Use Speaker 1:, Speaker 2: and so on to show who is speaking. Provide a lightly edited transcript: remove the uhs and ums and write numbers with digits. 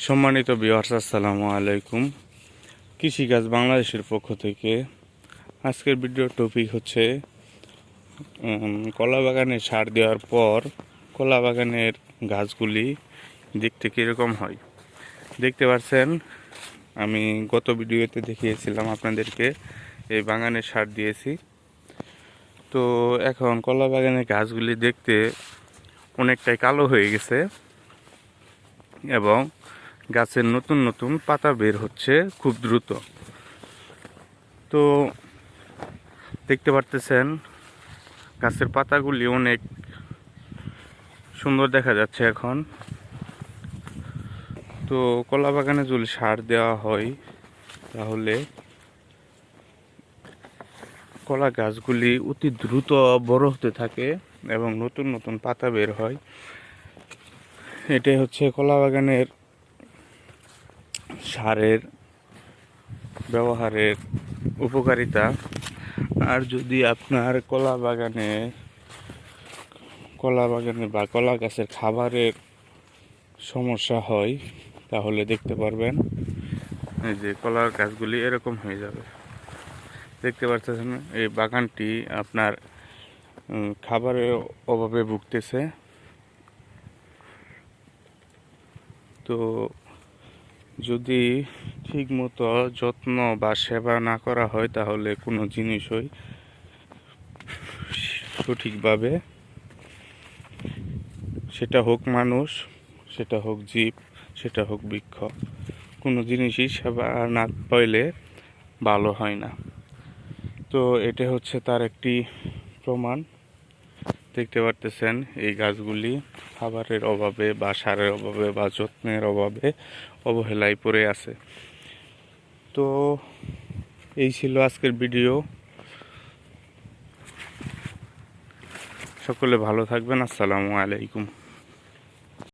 Speaker 1: সম্মানিত ভিউয়ার্স, আসসালামু আলাইকুম। কৃষিকাজ বাংলাদেশের পক্ষ থেকে আজকের ভিডিওর টপিক হচ্ছে কলা বাগানে সার দেওয়ার পর কলা বাগানের গাছগুলি দেখতে কীরকম হয়। দেখতে পাচ্ছেন, আমি গত ভিডিওতে দেখিয়েছিলাম আপনাদেরকে এই বাগানে সার দিয়েছি। তো এখন কলা বাগানের গাছগুলি দেখতে অনেকটাই কালো হয়ে গেছে এবং গাছের নতুন নতুন পাতা বের হচ্ছে খুব দ্রুত। তো দেখতে পারতেছেন গাছের পাতাগুলি অনেক সুন্দর দেখা যাচ্ছে এখন। তো কলা বাগানে যদি সার দেওয়া হয় তাহলে কলা গাছগুলি অতি দ্রুত বড় হতে থাকে এবং নতুন নতুন পাতা বের হয়। এটাই হচ্ছে কলা বাগানের সারের ব্যবহারের উপকারিতা। আর যদি আপনার কলা বাগানে বা কলা গাছের খাবারের সমস্যা হয় তাহলে দেখতে পারবেন এই যে কলার গাছগুলি এরকম হয়ে যাবে। দেখতে পাচ্ছেন এই বাগানটি আপনার খাবারের অভাবে ভুগতেছে। তো যদি ঠিকমতো যত্ন বা সেবা না করা হয় তাহলে কোনো জিনিসই সঠিকভাবে, সেটা হোক মানুষ, সেটা হোক জীব, সেটা হোক বৃক্ষ, কোনো জিনিসই সেবা না পাইলে ভালো হয় না। তো এটা হচ্ছে তার একটি প্রমাণ। দেখতে পারতেছেন এই গাছগুলি খাবারের অভাবে বা সারের অভাবে বা যত্নের অভাবে অবহেলায় পড়ে আছে। তো এই ছিল আজকের ভিডিও। সকলে ভালো থাকবেন। আসসালামু আলাইকুম।